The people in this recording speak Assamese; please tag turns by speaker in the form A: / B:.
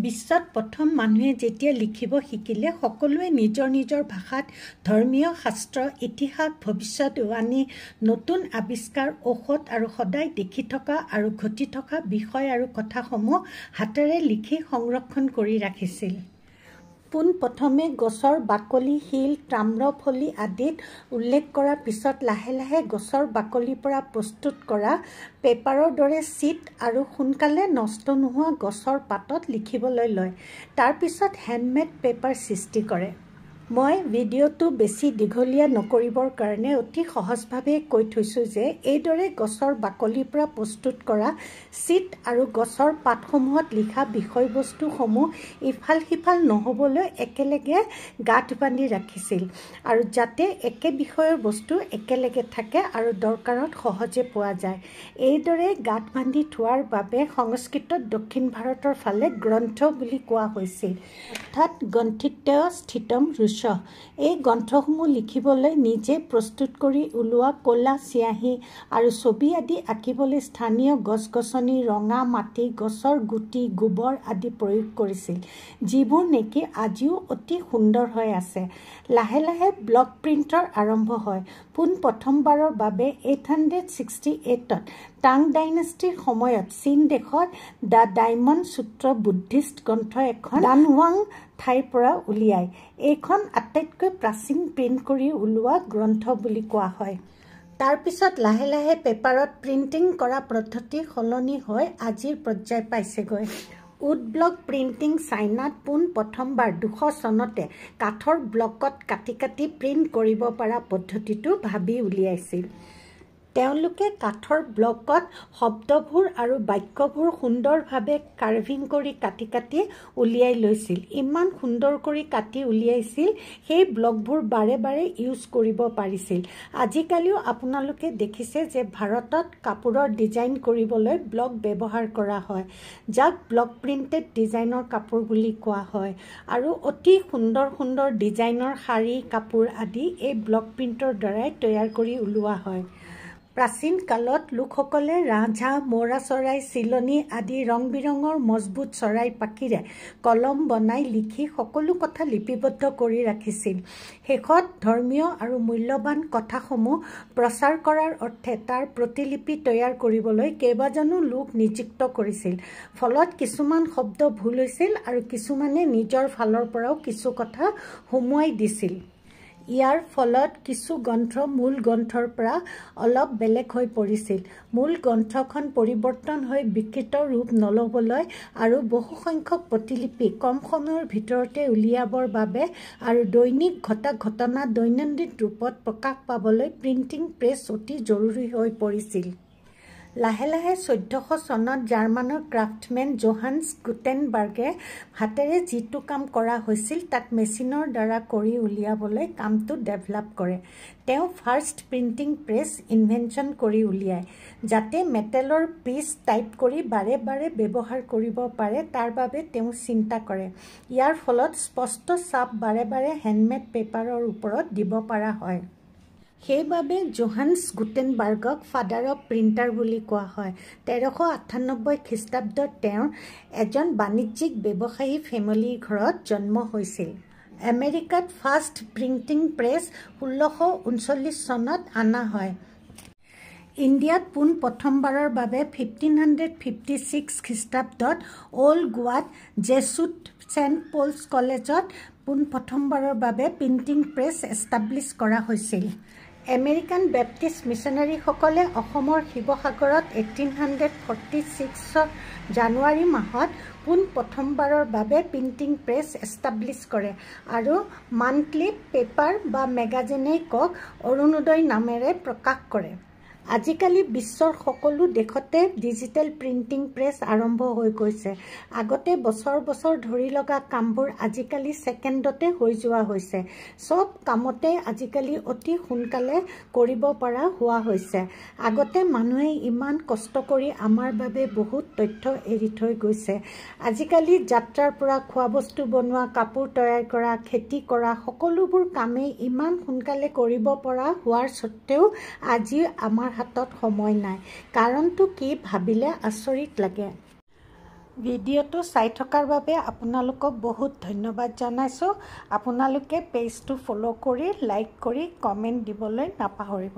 A: বিশ্বত প্ৰথম মানুহে যেতিয়া লিখিব শিকিলে সকলোৱে নিজৰ নিজৰ ভাষাত ধৰ্মীয় শাস্ত্ৰ, ইতিহাস, ভৱিষ্যতবাণী, নতুন আৱিষ্কাৰ, ঔষধ আৰু সদায় দেখি থকা আৰু ঘটি থকা বিষয় আৰু কথাসমূহ হাতেৰে লিখি সংৰক্ষণ কৰি ৰাখিছিল। পোনপ্ৰথমে গছৰ বাকলি, শিল, তাম্ৰফলি আদিত উল্লেখ কৰাৰ পিছত লাহে লাহে গছৰ বাকলিৰ পৰা প্ৰস্তুত কৰা পেপাৰৰ দৰে চিট আৰু সোনকালে নষ্ট নোহোৱা গছৰ পাতত লিখিবলৈ লয়। তাৰ পিছত হেণ্ডমেড পেপাৰ সৃষ্টি কৰে। মই ভিডিঅ'টো বেছি দীঘলীয়া নকৰিবৰ কাৰণে অতি সহজভাৱে কৈ থৈছোঁ যে এইদৰে গছৰ বাকলিৰ পৰা প্ৰস্তুত কৰা চিট আৰু গছৰ পাতসমূহত লিখা বিষয়বস্তুসমূহ ইফাল সিফাল নহ'বলৈ একেলগে গাঁঠ বান্ধি ৰাখিছিল আৰু যাতে একে বিষয়ৰ বস্তু একেলগে থাকে আৰু দৰকাৰত সহজে পোৱা যায়। এইদৰে গাঁঠ বান্ধি থোৱাৰ বাবে সংস্কৃতত দক্ষিণ ভাৰতৰ ফালে গ্ৰন্থ বুলি কোৱা হৈছিল, অৰ্থাৎ গ্ৰন্থিত্য স্থিতম ৰুচ। এই গ্ৰন্থসমূহ লিখিবলৈ নিজে প্ৰস্তুত কৰি ওলোৱা ক'লা চিয়াহী আৰু ছবি আদি আঁকিবলৈ স্থানীয় গছ-গছনি, ৰঙা মাটি, গছৰ গুটি, গোবৰ আদি প্ৰয়োগ কৰিছিল, যিবোৰ নেকি আজিও অতি সুন্দৰ হৈ আছে। লাহে লাহে ব্লক প্ৰিণ্টৰ আৰম্ভ হয়। পোনপ্ৰথমবাৰৰ বাবে 868ত টাং ডাইনেষ্টিৰ সময়ত চীন দেশত দ্য ডায়মণ্ড সূত্ৰ বুদ্ধিষ্ট গ্ৰন্থ এখন ডানহুৱাং ঠাইৰ পৰা উলিয়ায়। এইখন আটাইতকৈ প্ৰাচীন প্ৰিণ্ট কৰি ওলোৱা গ্ৰন্থ বুলি কোৱা হয়। তাৰ পিছত লাহে লাহে পেপাৰত প্ৰিণ্টিং কৰা পদ্ধতি সলনি হৈ আজিৰ পৰ্যায় পাইছেগৈ। উড ব্লক প্ৰিণ্টিং চাইনাত পোনপ্ৰথমবাৰ 200 চনতে কাঠৰ ব্লকত কাটি কাটি প্ৰিণ্ট কৰিব পৰা পদ্ধতিটো ভাবি উলিয়াইছিল। তেওঁলোকে কাঠৰ ব্লকত শব্দবোৰ আৰু বাক্যবোৰ সুন্দৰভাৱে কাৰ্ভিং কৰি কাটি কাটি উলিয়াই লৈছিল। ইমান সুন্দৰ কৰি কাটি উলিয়াইছিল, সেই ব্লকবোৰ বাৰে বাৰে ইউজ কৰিব পাৰিছিল। আজিকালিও আপোনালোকে দেখিছে যে ভাৰতত কাপোৰৰ ডিজাইন কৰিবলৈ ব্লক ব্যৱহাৰ কৰা হয়, যাক ব্লক প্ৰিণ্টেড ডিজাইনৰ কাপোৰ বুলি কোৱা হয়, আৰু অতি সুন্দৰ সুন্দৰ ডিজাইনৰ শাৰী, কাপোৰ আদি এই ব্লক প্ৰিণ্টৰ দ্বাৰাই তৈয়াৰ কৰি ওলোৱা হয়। প্ৰাচীন কালত লোকসকলে ৰাজহাঁহ, মৌৰা চৰাই, চিলনী আদি ৰং বিৰঙৰ মজবুত চৰাই পাখিৰে কলম বনাই লিখি সকলো কথা লিপিবদ্ধ কৰি ৰাখিছিল। শেষত ধৰ্মীয় আৰু মূল্যৱান কথাসমূহ প্ৰচাৰ কৰাৰ অৰ্থে তাৰ প্ৰতিলিপি তৈয়াৰ কৰিবলৈ কেইবাজনো লোক নিযুক্ত কৰিছিল। ফলত কিছুমান শব্দ ভুল হৈছিল আৰু কিছুমানে নিজৰ ফালৰ পৰাও কিছু কথা সুমুৱাই দিছিল। ইয়াৰ ফলত কিছু গ্ৰন্থ মূল গ্ৰন্থৰ পৰা অলপ বেলেগ হৈ পৰিছিল। মূল গ্ৰন্থখন পৰিৱৰ্তন হৈ বিকৃত ৰূপ নল'বলৈ আৰু বহুসংখ্যক প্ৰতিলিপি কম সময়ৰ ভিতৰতে উলিয়াবৰ বাবে আৰু দৈনিক ঘটা ঘটনা দৈনন্দিন ৰূপত প্ৰকাশ পাবলৈ প্ৰিণ্টিং প্ৰেছ অতি জৰুৰী হৈ পৰিছিল। লাহে লাহে 1400 চনত জাৰ্মানৰ ক্ৰাফ্টমেন জোহান্স গুটেনবাৰ্গে হাতেৰে যিটো কাম কৰা হৈছিল তাক মেচিনৰ দ্বাৰা কৰি উলিয়াবলৈ কামটো ডেভেলপ কৰে। তেওঁ ফাৰ্ষ্ট প্ৰিণ্টিং প্ৰেছ ইনভেনশ্যন কৰি উলিয়ায়, যাতে মেটেলৰ পিচ টাইপ কৰি বাৰে বাৰে ব্যৱহাৰ কৰিব পাৰে তাৰ বাবে তেওঁ চিন্তা কৰে। ইয়াৰ ফলত স্পষ্ট ছাপ বাৰে বাৰে হেণ্ডমেড পেপাৰৰ ওপৰত দিব পৰা হয়। সেইবাবে জোহান্স গুটেনবাৰ্গক ফাদাৰ অৱ প্ৰিণ্টাৰ বুলি কোৱা হয়। 1398 খ্ৰীষ্টাব্দত তেওঁৰ এজন বাণিজ্যিক ব্যৱসায়ী ফেমিলিৰ ঘৰত জন্ম হৈছিল। আমেৰিকাত ফাৰ্ষ্ট প্ৰিণ্টিং প্ৰেছ 1639 চনত অনা হয়। ইণ্ডিয়াত পোনপ্ৰথমবাৰৰ বাবে 1556 খ্ৰীষ্টাব্দত অল্ড গোৱাত জেছুইট ছেণ্ট পলছ কলেজত পোনপ্ৰথমবাৰৰ বাবে প্ৰিণ্টিং প্ৰেছ এষ্টাব্লিছ কৰা হৈছিল। আমেৰিকান বেপ্টিষ্ট মিছনাৰীসকলে অসমৰ শিৱসাগৰত 1846 জানুৱাৰী মাহত পোনপ্ৰথমবাৰৰ বাবে প্ৰিণ্টিং প্ৰেছ এষ্টাব্লিছ কৰে আৰু মান্থলি পেপাৰ বা মেগাজিনেই কওক অৰুণোদয় নামেৰে প্ৰকাশ কৰে। আজিকালি বিশ্বৰ সকলো দেশতে ডিজিটেল প্ৰিণ্টিং প্ৰেছ আৰম্ভ হৈ গৈছে। আগতে বছৰ বছৰ ধৰি লগা কামবোৰ আজিকালি ছেকেণ্ডতে হৈ যোৱা হৈছে। চব কামতে আজিকালি অতি সোনকালে কৰিব পৰা হোৱা হৈছে। আগতে মানুহে ইমান কষ্ট কৰি আমাৰ বাবে বহুত তথ্য এৰি থৈ গৈছে। আজিকালি যাত্ৰাৰ পৰা খোৱা বস্তু বনোৱা, কাপোৰ তৈয়াৰ কৰা, খেতি কৰা সকলোবোৰ কামেই ইমান সোনকালে কৰিব পৰা হোৱাৰ স্বত্তেও আজি আমাৰ হাতত সময় নাই। কাৰণটো কি ভাবিলে আচৰিত লাগে। ভিডিঅ'টো চাই থকাৰ বাবে আপোনালোকক বহুত ধন্যবাদ জনাইছোঁ। আপোনালোকে পেজটো ফ'ল' কৰি লাইক কৰি কমেণ্ট দিবলৈ নাপাহৰিব।